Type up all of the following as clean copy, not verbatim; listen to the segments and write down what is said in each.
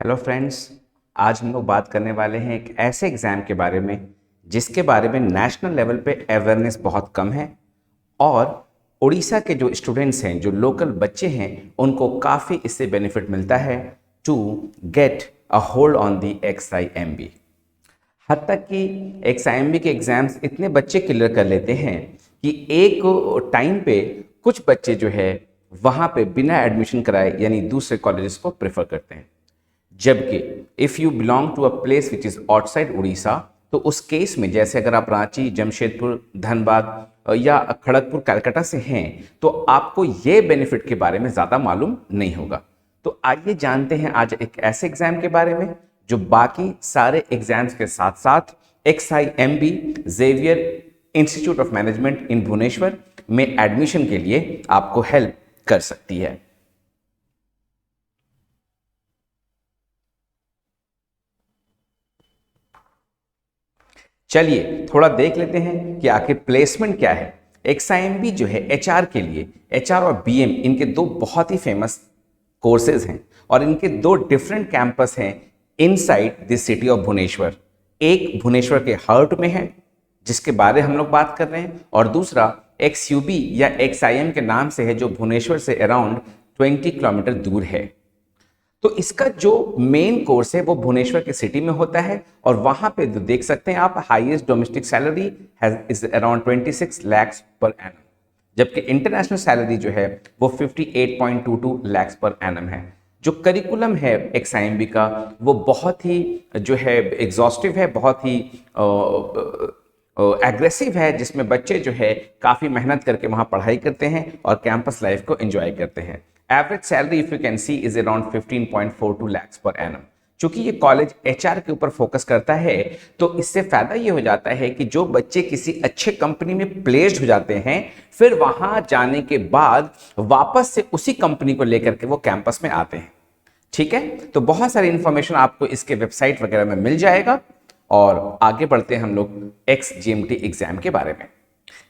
Hello friends. आज हम लोग बात करने वाले हैं एक ऐसे एग्ज़ाम के बारे में जिसके बारे में नेशनल लेवल पे अवेयरनेस बहुत कम है और उड़ीसा के जो स्टूडेंट्स हैं, जो लोकल बच्चे हैं, उनको काफ़ी इससे बेनिफिट मिलता है to get a hold on the XIMB। हद तक कि XIMB के एग्ज़ाम्स इतने बच्चे क्लियर कर लेते हैं कि एक टाइम पे कुछ बच्चे जो है वहाँ पे बिना एडमिशन कराए यानी दूसरे कॉलेजेस को प्रेफर करते हैं। जबकि if you belong to a place which is outside Orissa, तो उस केस में जैसे अगर आप रांची, जमशेदपुर, धनबाद या खड़गपुर, कलकत्ता से हैं, तो आपको ये बेनिफिट के बारे में ज़्यादा मालूम नहीं होगा। तो आइए जानते हैं आज एक ऐसे एग्ज़ाम के बारे में जो बाकी सारे एग्ज़ाम्स के साथ साथ XIMB Xavier Institute of Management in Bhubaneswar में एडमिशन के लिए आपको हेल्प कर सकती है। चलिए थोड़ा देख लेते हैं कि आखिर प्लेसमेंट क्या है। XIMB जो है HR के लिए, HR और BM इनके दो बहुत ही फेमस कोर्सेज हैं और इनके दो डिफरेंट कैंपस हैं inside the city of Bhubaneswar. एक भुवनेश्वर के हार्ट में है जिसके बारे हम लोग बात कर रहे हैं, और दूसरा XUB या XIM के नाम से है जो भुवनेश्वर से अराउंड 20 किलोमीटर दूर है। तो इसका जो मेन कोर्स है वो भुवनेश्वर के सिटी में होता है और वहां पे जो देख सकते हैं आप, highest domestic salary is around 26 lakhs per annum, जबकि इंटरनेशनल सैलरी जो है वो 58.22 lakhs पर एनम है। जो करिकुलम है XIMB का वो बहुत ही जो है एग्जॉस्टिव है, बहुत ही एग्रेसिव है, जिसमें बच्चे जो है काफ़ी मेहनत करके वहाँ पढ़ाई करते हैं और कैंपस लाइफ को एंजॉय करते हैं। Average salary if you can see is around 15.42 lakhs per annum. चूंकि ये कॉलेज HR के ऊपर फोकस करता है, तो इससे फायदा ये हो जाता है कि जो बच्चे किसी अच्छे कंपनी में प्लेस्ड हो जाते हैं, फिर वहां जाने के बाद वापस से उसी कंपनी को लेकर के वो कैंपस में आते हैं। ठीक है, तो बहुत सारी इंफॉर्मेशन आपको इसके वेबसाइट वगैरह में मिल जाएगा। और आगे बढ़ते हैं हम लोग XGMT एग्जाम के बारे में।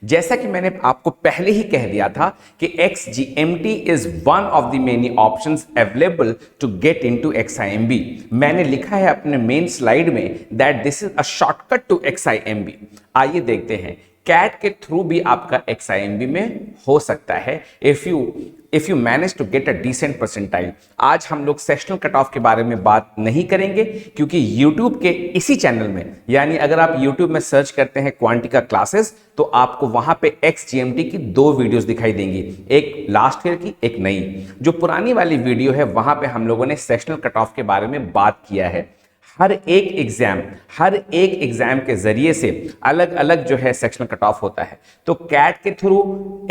जैसा कि मैंने आपको पहले ही कह दिया था कि XGMT is one of the many options available to get into XIMB। मैंने लिखा है अपने मेन स्लाइड में that this is a shortcut to XIMB। आइए देखते हैं, कैट के थ्रू भी आपका XIMB में हो सकता है if you manage to get a decent percentile. आज हम लोग सेशनल कट ऑफ के बारे में बात नहीं करेंगे क्योंकि YouTube के इसी चैनल में, यानी अगर आप YouTube में सर्च करते हैं क्वांटिका क्लासेस, तो आपको वहां पे XGMT की दो वीडियोस दिखाई देंगी, एक लास्ट ईयर की, एक नई। जो पुरानी वाली वीडियो है वहां पे हम लोगों ने सेशनल कट ऑफ के बारे में बात किया है। हर एक एग्जाम के जरिए से अलग अलग जो है सेक्शनल कट ऑफ होता है। तो कैट के थ्रू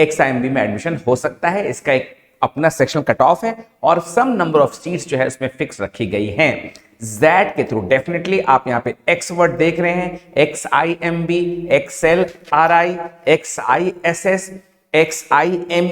XIMB में एडमिशन हो सकता है, इसका एक अपना सेक्शनल कट ऑफ है और सम नंबर ऑफ सीट्स जो है उसमें फिक्स रखी गई हैं। Z के थ्रू डेफिनेटली आप यहां पे X वर्ड देख रहे हैं, XIMB, XL, RI, XISS, XIME,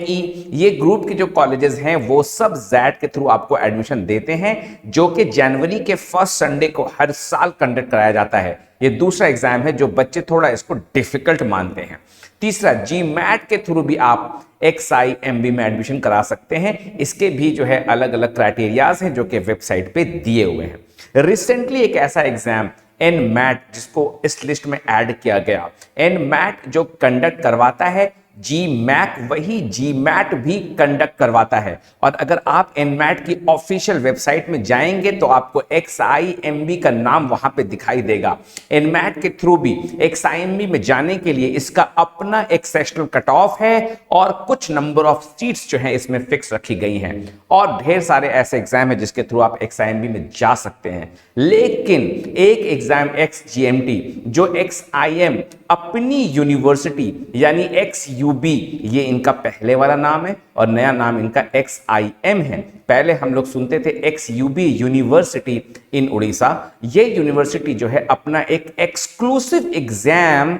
ये ग्रुप के जो कॉलेजेस हैं वो सब Z के थ्रू आपको एडमिशन देते हैं, जो कि जनवरी के फर्स्ट संडे को हर साल कंडक्ट कराया जाता है। ये दूसरा एग्जाम है जो बच्चे थोड़ा इसको डिफिकल्ट मानते हैं। तीसरा, GMAT के थ्रू भी आप XIMB में एडमिशन करा सकते हैं। इसके भी जो है अलग अलग क्राइटेरियाज हैं जो कि वेबसाइट पे दिए हुए हैं। रिसेंटली एक ऐसा एग्जाम NMAT जिसको इस लिस्ट में ऐड किया गया, NMAT जो कंडक्ट करवाता है, GMAT वही GMAT भी कंडक्ट करवाता है। और अगर आप NMAT की ऑफिशियल वेबसाइट में जाएंगे तो आपको XIMB का नाम वहां पे दिखाई देगा। NMAT के थ्रू भी XIMB में जाने के लिए इसका अपना एक सेशनल कट ऑफ है और कुछ नंबर ऑफ सीट्स जो है इसमें फिक्स रखी गई हैं, और ढेर सारे ऐसे एग्जाम है जिसके थ्रू आप XIMB में जा सकते हैं। लेकिन एक एग्जाम XGMT जो XIM अपनी यूनिवर्सिटी यानी XUB, ये इनका पहले वाला नाम है और नया नाम इनका XIM है। पहले हम लोग सुनते थे XUB यूनिवर्सिटी इन उड़ीसा। ये यूनिवर्सिटी जो है अपना एक एक्सक्लूसिव एग्जाम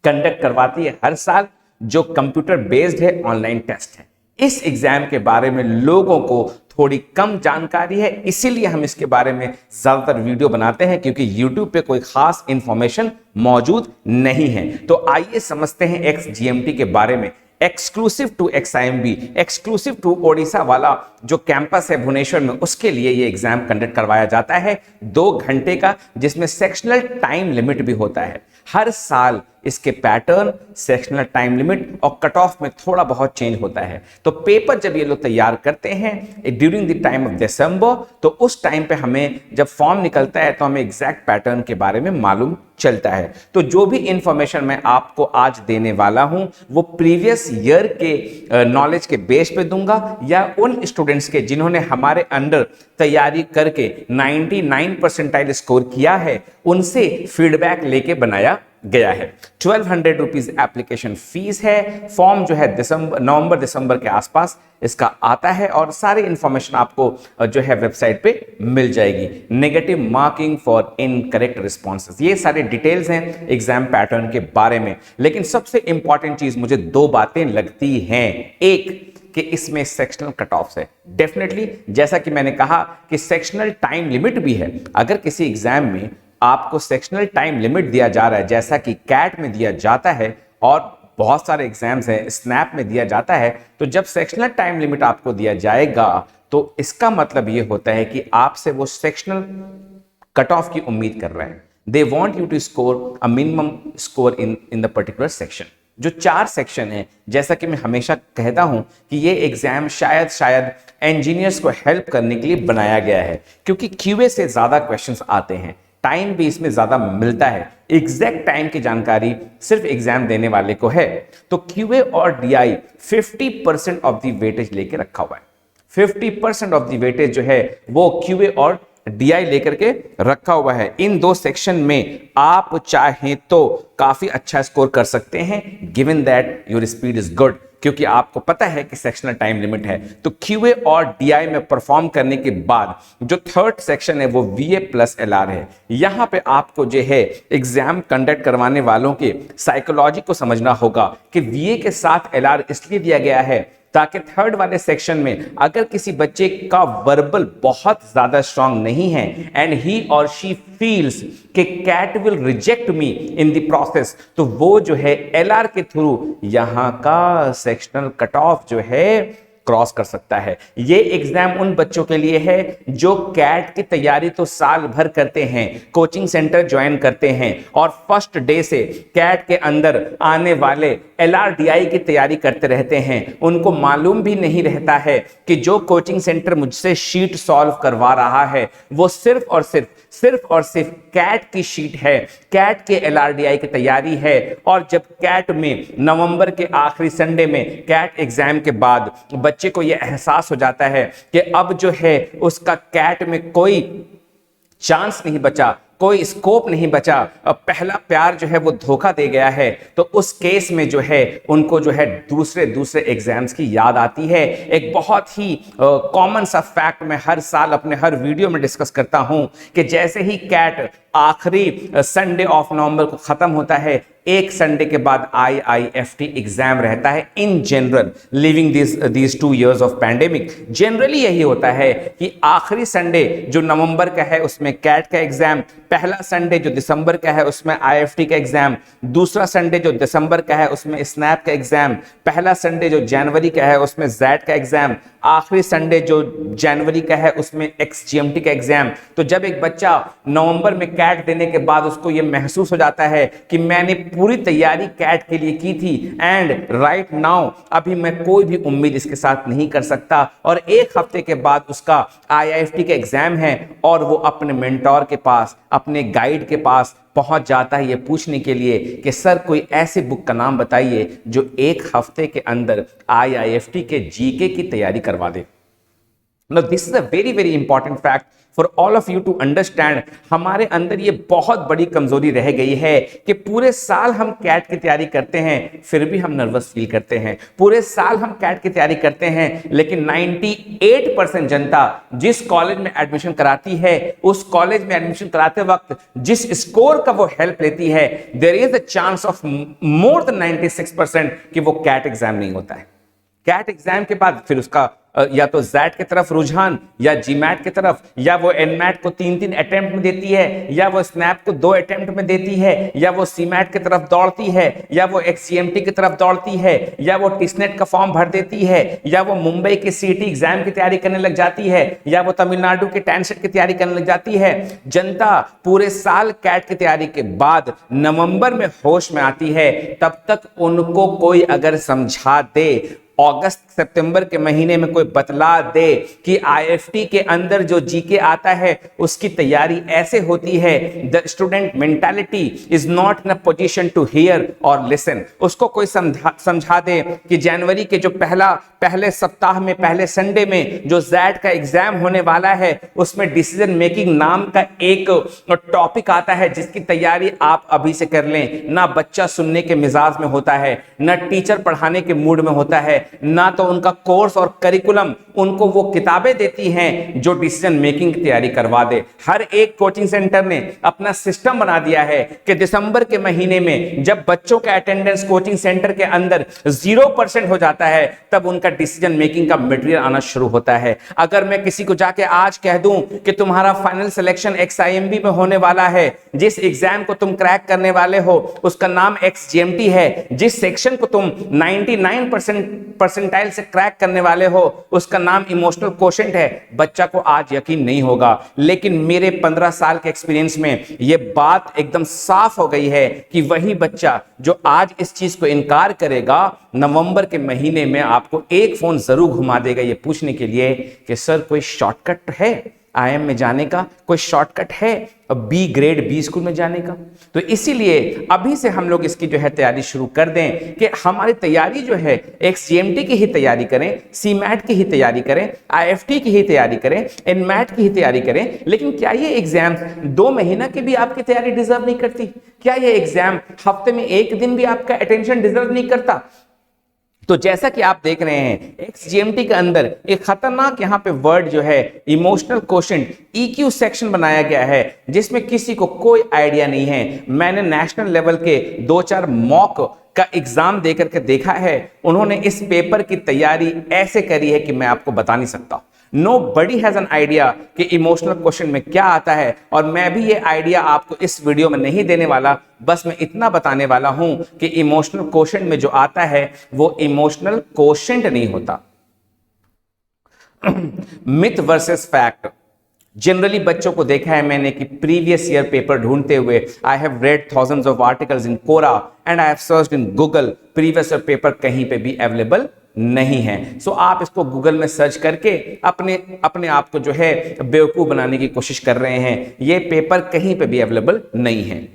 कंडक्ट करवाती है हर साल, जो कंप्यूटर बेस्ड है, ऑनलाइन टेस्ट है। इस एग्जाम के बारे में लोगों को थोड़ी कम जानकारी है, इसीलिए हम इसके बारे में ज्यादातर वीडियो बनाते हैं क्योंकि YouTube पे कोई खास इंफॉर्मेशन मौजूद नहीं है। तो आइए समझते हैं XGMT के बारे में। Exclusive to XIMB, exclusive to Odisha वाला जो कैंपस है भुवनेश्वर में, उसके लिए ये एग्जाम कंडक्ट करवाया जाता है 2 घंटे का, जिसमें सेक्शनल टाइम लिमिट भी होता है। हर साल इसके पैटर्न, सेक्शनल टाइम लिमिट और कट ऑफ में थोड़ा बहुत चेंज होता है। तो पेपर जब ये लोग तैयार करते हैं during the time of December, तो उस टाइम पे हमें जब फॉर्म निकलता है तो हमें एग्जैक्ट पैटर्न के बारे में मालूम चलता है। तो जो भी इंफॉर्मेशन मैं आपको आज देने वाला हूं वो प्रीवियस ईयर के नॉलेज के बेस पे दूंगा, या उन स्टूडेंट्स के जिन्होंने हमारे अंडर तैयारी करके 99 परसेंटाइल स्कोर किया है, उनसे फीडबैक लेके बनाया गया है। 1200 रुपीज एप्लीकेशन फीस है। फॉर्म जो है नवंबर दिसंबर के आसपास इसका आता है, और सारी इंफॉर्मेशन आपको जो है वेबसाइट पे मिल जाएगी। Negative marking for incorrect responses, ये सारे डिटेल्स हैं एग्जाम पैटर्न के बारे में। लेकिन सबसे इंपॉर्टेंट चीज मुझे 2 बातें लगती हैं। एक कि इसमें सेक्शनल कट ऑफ है। डेफिनेटली जैसा कि मैंने कहा कि सेक्शनल टाइम लिमिट भी है। अगर किसी एग्जाम में आपको सेक्शनल टाइम लिमिट दिया जा रहा है, जैसा कि कैट में दिया जाता है और बहुत सारे एग्जाम्स हैं स्नैप में दिया जाता है, तो जब सेक्शनल टाइम लिमिट आपको दिया जाएगा तो इसका मतलब ये होता है कि आपसे वो सेक्शनल कट ऑफ की उम्मीद कर रहे हैं। They want you to score a minimum score in the particular section. जो 4 सेक्शन है, जैसा कि मैं हमेशा कहता हूं कि ये एग्जाम शायद इंजीनियर्स को हेल्प करने के लिए बनाया गया है, क्योंकि QA से ज्यादा क्वेश्चंस आते हैं, टाइम भी इसमें ज्यादा मिलता है। एग्जैक्ट टाइम की जानकारी सिर्फ एग्जाम देने वाले को है। तो QA और DI 50% ऑफ द वेटेज लेके रखा हुआ है। 50% ऑफ द वेटेज जो है वो QA और DI लेकर के रखा हुआ है। इन 2 सेक्शन में आप चाहें तो काफी अच्छा स्कोर कर सकते हैं, given that your speed is good, क्योंकि आपको पता है कि सेक्शनल टाइम लिमिट है। तो QA और DI में परफॉर्म करने के बाद जो 3rd सेक्शन है वो VA प्लस LR है। यहां पे आपको जो है एग्जाम कंडक्ट करवाने वालों के साइकोलॉजी को समझना होगा कि VA के साथ LR इसलिए दिया गया है ताकि 3rd वाले सेक्शन में अगर किसी बच्चे का वर्बल बहुत ज्यादा स्ट्रांग नहीं है एंड ही और शी फील्स कि CAT will reject me in the process, तो वो जो है LR के थ्रू यहां का सेक्शनल कट ऑफ जो है क्रॉस कर सकता है। ये एग्जाम उन बच्चों के लिए है जो कैट की तैयारी तो साल भर करते हैं, कोचिंग सेंटर ज्वाइन करते हैं और फर्स्ट डे से कैट के अंदर आने वाले LRDI की तैयारी करते रहते हैं। उनको मालूम भी नहीं रहता है कि जो कोचिंग सेंटर मुझसे शीट सॉल्व करवा रहा है वो सिर्फ और सिर्फ कैट की शीट है, कैट के LRDI की तैयारी है। और जब कैट में नवंबर के आखिरी संडे में कैट एग्जाम के बाद बच्चे को यह एहसास हो जाता है कि अब जो है उसका कैट में कोई चांस नहीं बचा, कोई स्कोप नहीं बचा, पहला प्यार जो है वो धोखा दे गया है, तो उस केस में जो है उनको जो है दूसरे एग्जाम्स की याद आती है। एक बहुत ही कॉमन सा फैक्ट मैं हर साल अपने हर वीडियो में डिस्कस करता हूं कि जैसे ही कैट आखिरी संडे ऑफ नवंबर को खत्म होता है, एक संडे के बाद IIFT एग्जाम रहता है। In general living this 2 years of pandemic generally यही होता है कि आखिरी संडे जो नवंबर का है उसमें कैट का एग्जाम, पहला संडे जो दिसंबर का है उसमें IIFT का एग्जाम, दूसरा संडे जो दिसंबर का है उसमें स्नैप का एग्जाम, पहला संडे जो जनवरी का है उसमें जैट का एग्जाम, आखिरी संडे जो जनवरी का है उसमें XGMT का एग्जाम। तो जब एक बच्चा नवंबर में कैट देने के बाद उसको यह महसूस हो जाता है कि मैंने पूरी तैयारी कैट के लिए की थी एंड राइट नाउ अभी मैं कोई भी उम्मीद इसके साथ नहीं कर सकता, और एक हफ्ते के बाद उसका IIFT का एग्जाम है और वो अपने मेंटोर के पास, अपने गाइड के पास पहुंच जाता है ये पूछने के लिए कि सर कोई ऐसी बुक का नाम बताइए जो एक हफ्ते के अंदर IIFT के GK की तैयारी करवा दे। Now this is a very very important fact for all of you to understand। हमारे अंदर ये बहुत बड़ी कमजोरी रह गई है कि पूरे साल हम कैट की तैयारी करते हैं फिर भी हम नर्वस फील करते हैं। पूरे साल हम कैट की तैयारी करते हैं लेकिन 98% जनता जिस कॉलेज में एडमिशन कराती है उस कॉलेज में एडमिशन कराते वक्त जिस स्कोर का वो हेल्प लेती है, there is a chance of more than 96% कि वो कैट एग्जाम नहीं होता है। कैट एग्जाम के बाद फिर उसका या तो जैट की तरफ रुझान, या जीमैट की तरफ, या वो एनमैट को 3-3 अटेम्प्ट में देती है, या वो स्नैप को 2 अटेम्प्ट में देती है, या वो सीमैट की तरफ दौड़ती है, या वो एक्सजीएमटी की तरफ दौड़ती है, या वो टिसनेट का फॉर्म भर देती है, या वो मुंबई के सीटी एग्जाम की तैयारी करने लग जाती है, या वो तमिलनाडु के टैनसेट की तैयारी करने लग जाती है। जनता पूरे साल कैट की तैयारी के बाद नवंबर में होश में आती है, तब तक उनको कोई अगर समझा दे, अगस्त सितंबर के महीने में कोई बतला दे कि आईएफटी के अंदर जो जीके आता है उसकी तैयारी ऐसे होती है, the student mentality is not in a position to hear और लिसन, उसको कोई समझा दे कि जनवरी के जो पहले सप्ताह में, पहले संडे में जो जैट का एग्जाम होने वाला है, उसमें डिसीजन मेकिंग नाम का एक टॉपिक आता है जिसकी तैयारी आप अभी से कर लें। ना बच्चा सुनने के मिजाज में होता है, ना टीचर पढ़ाने के मूड में होता है, ना तो उनका कोर्स और करिकुलम उनको वो किताबें देती हैं जो डिसीजन मेकिंग की तैयारी करवा दे। हर एक कोचिंग सेंटर ने अपना सिस्टम बना दिया है कि दिसंबर के महीने में जब बच्चों का अटेंडेंस कोचिंग सेंटर के अंदर 0% हो जाता है, तब उनका डिसीजन मेकिंग का मटेरियल आना शुरू होता है। अगर मैं किसी को जाके आज कह दूं कि तुम्हारा फाइनल सिलेक्शन XIMB में होने वाला है, जिस एग्जाम को तुम क्रैक करने वाले हो उसका नाम XGMT है, जिस सेक्शन को तुम 99% से क्रैक करने वाले हो उसका नाम इमोशनल कोशेंट है, बच्चा को आज यकीन नहीं होगा। लेकिन मेरे 15 साल के एक्सपीरियंस में यह बात एकदम साफ हो गई है कि वही बच्चा जो आज इस चीज को इनकार करेगा, नवंबर के महीने में आपको एक फोन जरूर घुमा देगा ये पूछने के लिए कि सर कोई शॉर्टकट है IIM में जाने का, कोई शॉर्टकट है बी ग्रेड बी स्कूल में जाने का। तो इसीलिए अभी से हम लोग इसकी जो है तैयारी शुरू कर दें कि हमारी तैयारी जो है XGMT की ही तैयारी करें, CMAT की ही तैयारी करें, IFT की ही तैयारी करें, NMAT की ही तैयारी करें। लेकिन क्या ये एग्जाम 2 महीना की भी आपकी तैयारी डिजर्व नहीं करती? क्या ये एग्जाम हफ्ते में 1 दिन भी आपका अटेंशन डिजर्व नहीं करता? तो जैसा कि आप देख रहे हैं XGMT के अंदर एक खतरनाक यहां पे वर्ड जो है इमोशनल कोशेंट EQ सेक्शन बनाया गया है, जिसमें किसी को कोई आइडिया नहीं है। मैंने नेशनल लेवल के 2-4 मॉक का एग्जाम देकर के देखा है, उन्होंने इस पेपर की तैयारी ऐसे करी है कि मैं आपको बता नहीं सकता। Nobody has an idea कि इमोशनल क्वेश्चन में क्या आता है, और मैं भी ये आइडिया आपको इस वीडियो में नहीं देने वाला। बस मैं इतना बताने वाला हूं कि इमोशनल क्वेश्चन में जो आता है वो इमोशनल क्वोशेंट नहीं होता। Myth versus fact. जनरली बच्चों को देखा है मैंने कि प्रीवियस ईयर पेपर ढूंढते हुए I have read thousands of articles in Quora and I have searched in Google, previous year paper कहीं पे भी अवेलेबल नहीं है। सो आप इसको गूगल में सर्च करके अपने आप को जो है बेवकूफ बनाने की कोशिश कर रहे हैं। ये पेपर कहीं पे भी अवेलेबल नहीं है,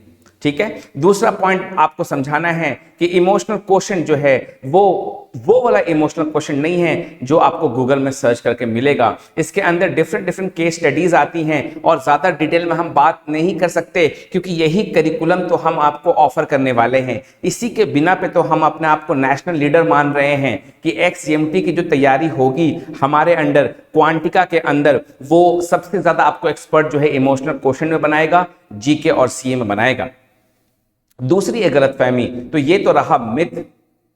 ठीक है। दूसरा पॉइंट आपको समझाना है कि इमोशनल क्वोशेंट जो है वो वाला इमोशनल क्वोशेंट नहीं है जो आपको गूगल में सर्च करके मिलेगा। इसके अंदर डिफरेंट केस स्टडीज आती हैं और ज्यादा डिटेल में हम बात नहीं कर सकते, क्योंकि यही करिकुलम तो हम आपको ऑफर करने वाले हैं। इसी के बिना पे तो हम अपने आप को नेशनल लीडर मान रहे हैं कि XGMT की जो तैयारी होगी हमारे अंडर क्वांटिका के अंदर, वो सबसे ज्यादा आपको एक्सपर्ट जो है इमोशनल क्वोशेंट में बनाएगा, GK और CA में बनाएगा। दूसरी एक गलतफहमी, तो ये तो रहा मिथ,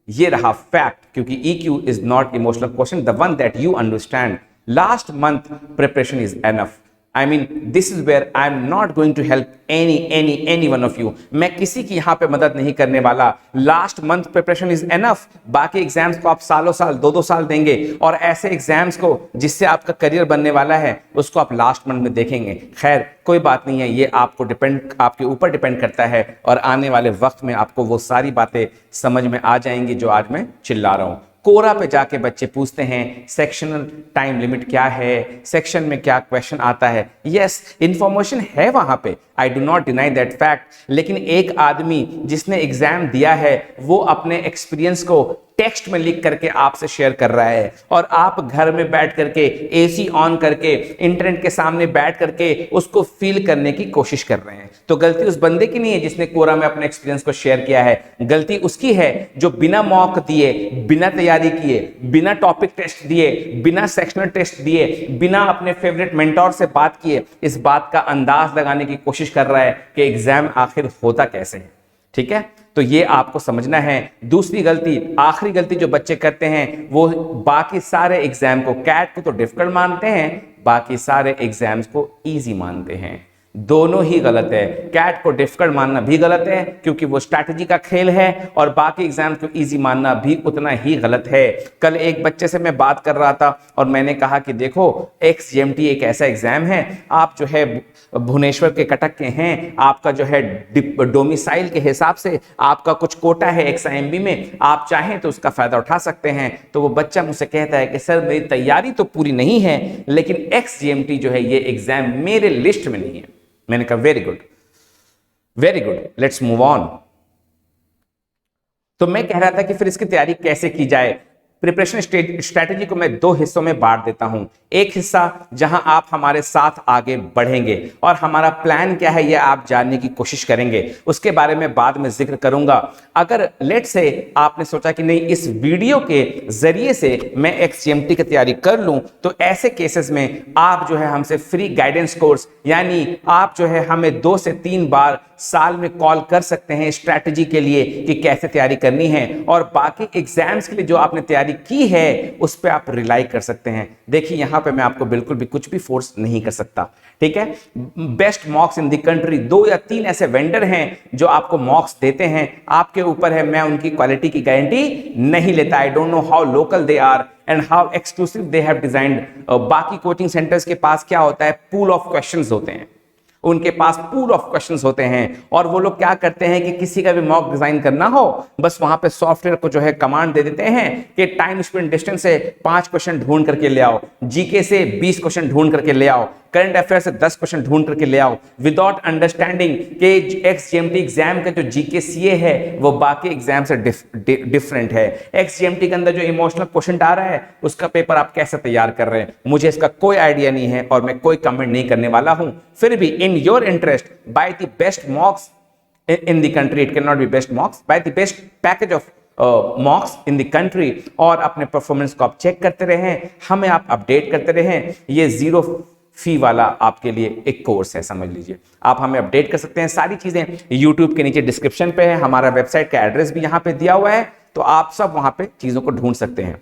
ये रहा फैक्ट, क्योंकि EQ is not emotional question, the one that you understand. Last month preparation is enough. I mean, this is where I'm not going to help any one of you. मैं किसी की यहाँ पे मदद नहीं करने वाला। Last month preparation is enough. बाकी एग्जाम्स को आप सालों साल 2-2 साल देंगे, और ऐसे एग्जाम्स को जिससे आपका करियर बनने वाला है उसको आप लास्ट मंथ में देखेंगे। खैर कोई बात नहीं है, ये आपके ऊपर डिपेंड करता है, और आने वाले वक्त में आपको वो सारी बातें समझ में आ जाएंगी जो आज मैं चिल्ला रहा हूँ। कोरा पे जाके बच्चे पूछते हैं सेक्शनल टाइम लिमिट क्या है, सेक्शन में क्या क्वेश्चन आता है। यस, इंफॉर्मेशन है वहां पे, I do not deny that fact. लेकिन एक आदमी जिसने एग्जाम दिया है वो अपने एक्सपीरियंस को टेक्स्ट में लिख करके आपसे शेयर कर रहा है, और आप घर में बैठ करके AC ऑन करके इंटरनेट के सामने बैठ करके उसको फील करने की कोशिश कर रहे हैं। तो गलती उस बंदे की नहीं है जिसने कोरा में अपने एक्सपीरियंस को शेयर किया है, गलती उसकी है जो बिना मॉक दिए, बिना तैयारी किए, बिना टॉपिक टेस्ट दिए, बिना सेक्शनल टेस्ट दिए, बिना अपने फेवरेट मेंटोर से बात किए इस बात का अंदाज लगाने की कोशिश कर रहा है कि एग्जाम आखिर होता कैसे है। ठीक है, तो ये आपको समझना है। दूसरी गलती, आखिरी गलती जो बच्चे करते हैं, वो बाकी सारे एग्जाम को, कैट को तो डिफिकल्ट मानते हैं, बाकी सारे एग्जाम्स को इजी मानते हैं। दोनों ही गलत है। कैट को डिफिकल्ट मानना भी गलत है क्योंकि वो स्ट्रैटेजी का खेल है, और बाकी एग्जाम को इजी मानना भी उतना ही गलत है। कल एक बच्चे से मैं बात कर रहा था और मैंने कहा कि देखो, XGMT एक ऐसा एग्जाम है, आप जो है भुवनेश्वर के कटक के हैं, आपका जो है डोमिसाइल के हिसाब से आपका कुछ कोटा है XIMB में, आप चाहें तो उसका फायदा उठा सकते हैं। तो वो बच्चा मुझसे कहता है कि सर मेरी तैयारी तो पूरी नहीं है, लेकिन XGMT जो है ये एग्जाम मेरे लिस्ट में नहीं है। मैंने कहा very good, very good, let's move on. तो मैं कह रहा था कि फिर इसकी तैयारी कैसे की जाए। प्रिपरेशन स्ट्रेटेजी को मैं दो हिस्सों में बांट देता हूं। एक हिस्सा जहां आप हमारे साथ आगे बढ़ेंगे और हमारा प्लान क्या है यह आप जानने की कोशिश करेंगे, उसके बारे में बाद में जिक्र करूंगा। अगर लेट से आपने सोचा कि नहीं, इस वीडियो के जरिए से मैं XGMT की तैयारी कर लूं, तो ऐसे केसेस में आप जो है हमसे फ्री गाइडेंस कोर्स, यानी आप जो है हमें 2 से 3 बार साल में कॉल कर सकते हैं स्ट्रैटेजी के लिए कि कैसे तैयारी करनी है, और बाकी एग्जाम्स के लिए जो आपने तैयारी की है उस पर आप रिलाई कर सकते हैं। देखिए यहां पे मैं आपको बिल्कुल भी कुछ भी फोर्स नहीं कर सकता, ठीक है। बेस्ट मॉक्स इन द कंट्री, 2 या 3 ऐसे वेंडर हैं जो आपको मॉक्स देते हैं, आपके ऊपर है, मैं उनकी क्वालिटी की गारंटी नहीं लेता। I don't know how local they are and how exclusive they have designed. बाकी कोचिंग सेंटर्स के पास क्या होता है, पूल ऑफ क्वेश्चंस होते हैं, उनके पास पूल ऑफ क्वेश्चंस होते हैं, और वो लोग क्या करते हैं कि किसी का भी मॉक डिजाइन करना हो, बस वहां पे सॉफ्टवेयर को जो है कमांड दे देते हैं कि टाइम स्प्रिंट डिस्टेंस से 5 क्वेश्चन ढूंढ करके ले आओ, जीके से 20 क्वेश्चन ढूंढ करके ले आओ, करंट अफेयर से 10 क्वेश्चन ढूंढ करके ले आओ, विदाउट अंडरस्टैंडिंग कि XGMT एग्जाम का जो जीके सीए है वो बाकी एग्जाम से डिफरेंट है। XGMT के अंदर जो इमोशनल क्वेश्चन आ रहा है उसका पेपर आप कैसे तैयार कर रहे हैं, मुझे इसका कोई आइडिया नहीं है और मैं कोई कमेंट नहीं करने वाला हूं। फिर भी in your interest, by the best मॉक्स in the country, it cannot be best mocks, by the best package of mocks in the country, और अपने परफॉर्मेंस को आप चेक करते रहें, हमें आप अपडेट करते रहें। ये 0 फी वाला आपके लिए एक कोर्स है, समझ लीजिए। आप हमें अपडेट कर सकते हैं, सारी चीजें YouTube के नीचे डिस्क्रिप्शन पे है, हमारा वेबसाइट का एड्रेस भी यहाँ पे दिया हुआ है, तो आप सब वहां पे चीजों को ढूंढ सकते हैं,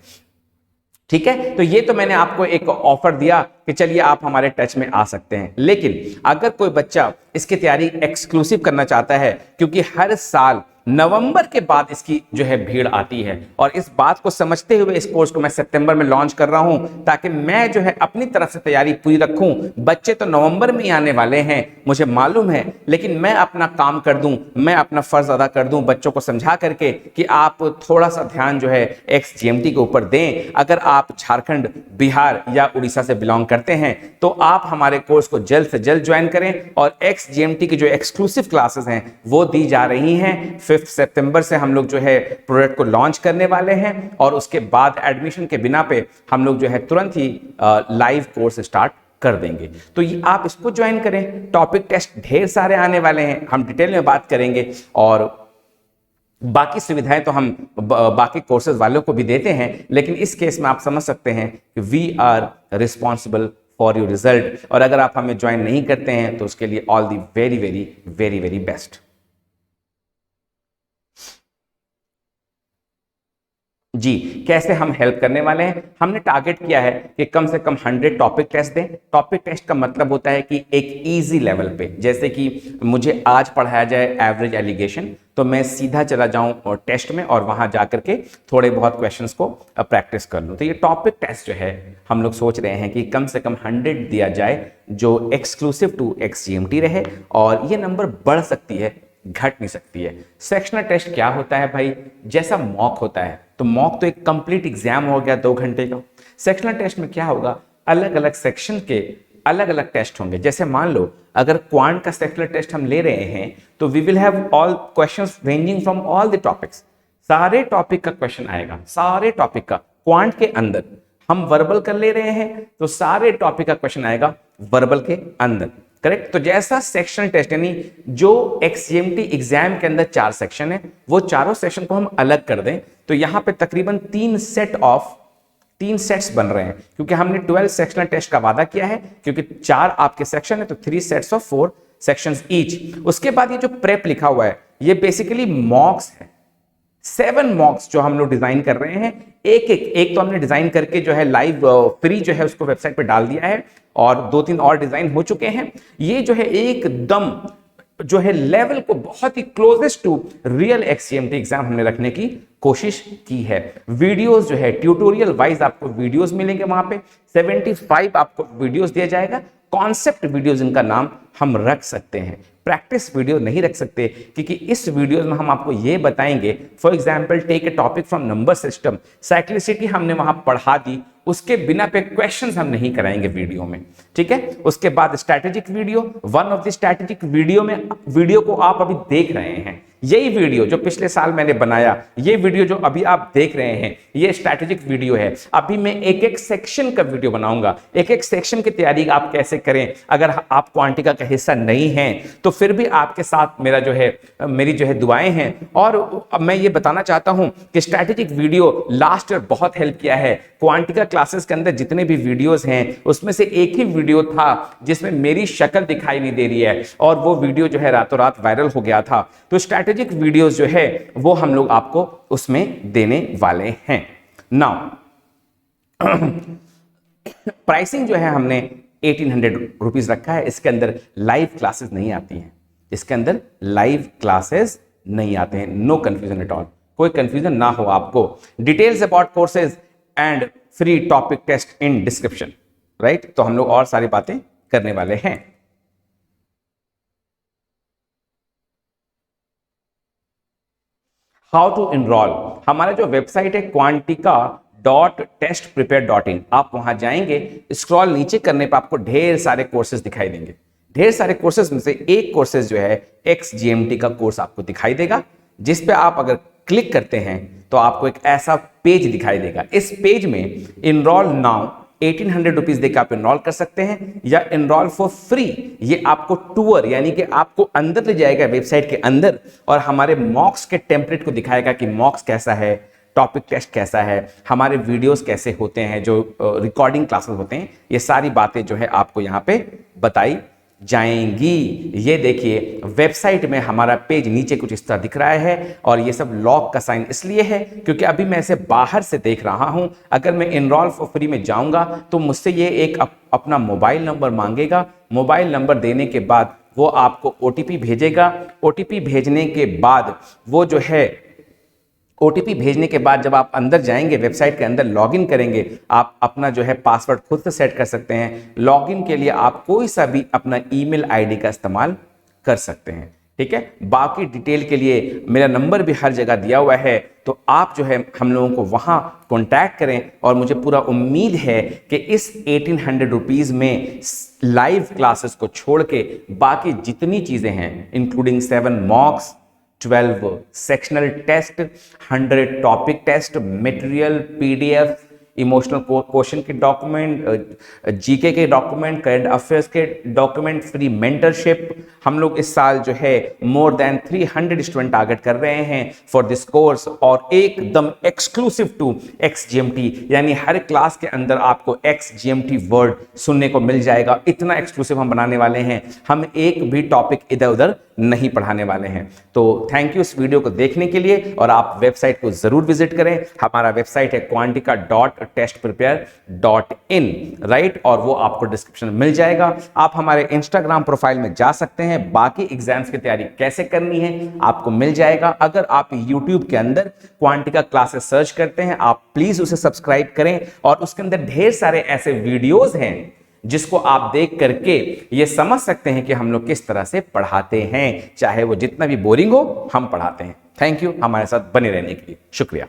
ठीक है। तो ये तो मैंने आपको एक ऑफर दिया कि चलिए आप हमारे टच में आ सकते हैं। लेकिन अगर कोई बच्चा इसकी तैयारी एक्सक्लूसिव करना चाहता है, क्योंकि हर साल नवंबर के बाद इसकी जो है भीड़ आती है, और इस बात को समझते हुए इस कोर्स को मैं सितंबर में लॉन्च कर रहा हूं, ताकि मैं जो है अपनी तरफ से तैयारी पूरी रखूं। बच्चे तो नवंबर में ही आने वाले हैं, मुझे मालूम है, लेकिन मैं अपना काम कर दूं, मैं अपना फर्ज अदा कर दूं बच्चों को समझा करके कि आप थोड़ा सा ध्यान जो है XGMT के ऊपर दें। अगर आप झारखंड, बिहार या उड़ीसा से बिलोंग करते हैं तो आप हमारे कोर्स को जल्द से जल्द ज्वाइन करें, और XGMT की जो एक्सक्लूसिव क्लासेस हैं वो दी जा रही हैं। 5 सितंबर से हम लोग जो है प्रोडक्ट को लॉन्च करने वाले हैं, और उसके बाद एडमिशन के बिना पे हम लोग जो है तुरंत ही लाइव कोर्स स्टार्ट कर देंगे। तो ये आप इसको ज्वाइन करें। टॉपिक टेस्ट ढेर सारे आने वाले हैं, हम डिटेल में बात करेंगे, और बाकी सुविधाएं तो हम बाकी कोर्सेज वालों को भी देते हैं, लेकिन इस केस में आप समझ सकते हैं कि we are responsible for your result. और अगर आप हमें ज्वाइन नहीं करते हैं तो उसके लिए all the very very very very best. जी, कैसे हम हेल्प करने वाले हैं, हमने टारगेट किया है कि कम से कम 100 टॉपिक टेस्ट दें। टॉपिक टेस्ट का मतलब होता है कि एक इजी लेवल पे, जैसे कि मुझे आज पढ़ाया जाए एवरेज एलिगेशन, तो मैं सीधा चला जाऊं और टेस्ट में और वहां जाकर के थोड़े बहुत क्वेश्चंस को प्रैक्टिस कर लूं। तो ये टॉपिक टेस्ट जो है हम लोग सोच रहे हैं कि कम से कम 100 दिया जाए, जो एक्सक्लूसिव टू XGMT रहे, और ये नंबर बढ़ सकती है, घट नहीं सकती है। सेक्शनल टेस्ट क्या होता है भाई, जैसा मॉक होता है, तो मॉक तो एक कंप्लीट एग्जाम हो गया 2 घंटे का। सेक्शनल टेस्ट में क्या होगा, अलग अलग सेक्शन के अलग अलग टेस्ट होंगे। जैसे मान लो अगर क्वांट का सेक्शनल टेस्ट हम ले रहे हैं, तो we will have all questions ranging from all the topics, सारे टॉपिक का क्वेश्चन आएगा, सारे टॉपिक का। क्वांट के अंदर हम वर्बल कर ले रहे हैं, तो सारे टॉपिक का क्वेश्चन आएगा वर्बल के अंदर, करेक्ट। तो जैसा सेक्शन टेस्ट, यानी जो XGMT एग्जाम के अंदर 4 सेक्शन है, वो चारों सेक्शन को हम अलग कर दें, तो यहां पे तकरीबन 3 सेट्स बन रहे हैं, क्योंकि हमने 12 सेक्शनल टेस्ट का वादा किया है, क्योंकि 4 आपके सेक्शन है, तो 3 सेट्स ऑफ 4 सेक्शंस ईच। उसके बाद ये जो प्रेप लिखा हुआ है, ये बेसिकली मॉक्स है। 7 मॉक्स जो हम लोग डिजाइन कर रहे हैं, एक तो हमने डिजाइन करके जो है लाइव फ्री जो है उसको वेबसाइट पे डाल दिया है, और 2-3 और डिजाइन हो चुके हैं। ये जो है एकदम जो है लेवल को बहुत ही closest to real XGMT exam हमने रखने की कोशिश की है। वीडियोस जो है ट्यूटोरियल वाइज आपको वीडियोस मिलेंगे, वहां पे 75 आपको वीडियोस दिया जाएगा। कॉन्सेप्ट वीडियोस इनका नाम हम रख सकते हैं, प्रैक्टिस वीडियो नहीं रख सकते, क्योंकि इस वीडियोस में हम आपको ये बताएंगे, for example take a topic from number system, cyclicity हमने वहां पढ़ा दी, उसके बिना पे क्वेश्चंस हम नहीं कराएंगे वीडियो में, ठीक है। उसके बाद strategic video, one of the strategic video को आप अभी देख रहे हैं, यही वीडियो जो पिछले साल मैंने बनाया, ये वीडियो जो अभी आप देख रहे हैं, ये स्ट्रैटेजिक वीडियो है। अभी मैं एक एक सेक्शन का वीडियो बनाऊंगा, एक एक सेक्शन की तैयारी आप कैसे करें। अगर आप क्वांटिका का हिस्सा नहीं हैं तो फिर भी आपके साथ मेरी जो है दुआएं हैं। और अब मैं ये बताना चाहता हूं कि स्ट्रैटेजिक वीडियो लास्ट ईयर बहुत हेल्प किया है। क्वांटिका क्लासेस के अंदर जितने भी वीडियोस हैं उसमें से एक ही वीडियो था जिसमें मेरी शक्ल दिखाई नहीं दे रही है, और वो वीडियो जो है रातों रात वायरल हो गया था। तो स्ट्रैटेजिक वीडियोस जो है वो हम लोग आपको उसमें देने वाले हैं। नाउ प्राइसिंग जो है हमने 1800 रुपीज रखा है। इसके अंदर लाइव क्लासेस नहीं आती हैं, इसके अंदर लाइव क्लासेस नहीं आते हैं। नो कंफ्यूजन एट ऑल, कोई कंफ्यूजन ना हो आपको। Details about courses and free topic test in description, right. तो हम लोग और सारी बातें करने वाले हैं। हाउ टू इनरोल, हमारा जो वेबसाइट है quantica.testprepare.in, आप वहां जाएंगे, स्क्रॉल नीचे करने पर आपको ढेर सारे कोर्सेज दिखाई देंगे। ढेर सारे कोर्सेज में से एक कोर्सेज जो है XGMT का कोर्स आपको दिखाई देगा, जिस पे आप अगर क्लिक करते हैं तो आपको एक ऐसा पेज दिखाई देगा। इस पेज में इनरोल नाउ 1800 रुपीज देकर आप इनरोल कर सकते हैं, या इनरोल फॉर फ्री, ये आपको टूर यानी कि आपको अंदर ले जाएगा वेबसाइट के अंदर, और हमारे मॉक्स के टेम्पलेट को दिखाएगा कि मॉक्स कैसा है, टॉपिक टेस्ट कैसा है, हमारे वीडियोस कैसे होते हैं, जो रिकॉर्डिंग क्लासेस होते हैं, ये सारी बातें जो है आपको यहाँ पे बताई जाएंगी। ये देखिए वेबसाइट में हमारा पेज नीचे कुछ इस तरह दिख रहा है, और ये सब लॉक का साइन इसलिए है क्योंकि अभी मैं इसे बाहर से देख रहा हूं। अगर मैं इनरोल फॉर फ्री में जाऊंगा तो मुझसे ये एक अपना मोबाइल नंबर मांगेगा। मोबाइल नंबर देने के बाद वो आपको OTP भेजेगा। OTP भेजने के बाद वो जो है OTP भेजने के बाद जब आप अंदर जाएंगे, वेबसाइट के अंदर लॉगिन करेंगे, आप अपना जो है पासवर्ड खुद से सेट कर सकते हैं। लॉगिन के लिए आप कोई सा भी अपना ईमेल आईडी का इस्तेमाल कर सकते हैं, ठीक है। बाकी डिटेल के लिए मेरा नंबर भी हर जगह दिया हुआ है, तो आप जो है हम लोगों को वहां कांटेक्ट करें। और मुझे पूरा उम्मीद है कि इस 1800 रुपीज में लाइव क्लासेस को छोड़ के बाकी जितनी चीजें हैं, including 7 mocks, 12 sectional test, 100 topic test, material, PDF, emotional question के डॉक्यूमेंट, GK के डॉक्यूमेंट, करंट अफेयर्स के डॉक्यूमेंट, फ्री मेंटरशिप। हम लोग इस साल जो है मोर देन 300 स्टूडेंट टारगेट कर रहे हैं फॉर दिस कोर्स, और एकदम एक्सक्लूसिव टू XGMT, यानी हर क्लास के अंदर आपको XGMT वर्ड सुनने को मिल जाएगा। इतना एक्सक्लूसिव हम बनाने वाले हैं, हम एक भी टॉपिक इधर उधर नहीं पढ़ाने वाले हैं। तो थैंक यू इस वीडियो को देखने के लिए, और आप वेबसाइट को जरूर विजिट करें। हमारा वेबसाइट है quantica.testprepare.in, राइट, और वो आपको डिस्क्रिप्शन में मिल जाएगा। आप हमारे इंस्टाग्राम प्रोफाइल में जा सकते हैं, बाकी एग्जाम्स की तैयारी कैसे करनी है आपको मिल जाएगा। अगर आप यूट्यूब के अंदर क्वांटिका क्लासेस सर्च करते हैं, आप प्लीज उसे सब्सक्राइब करें, और उसके अंदर ढेर सारे ऐसे वीडियोस हैं जिसको आप देख करके ये समझ सकते हैं कि हम लोग किस तरह से पढ़ाते हैं। चाहे वो जितना भी बोरिंग हो, हम पढ़ाते हैं। थैंक यू हमारे साथ बने रहने के लिए, शुक्रिया।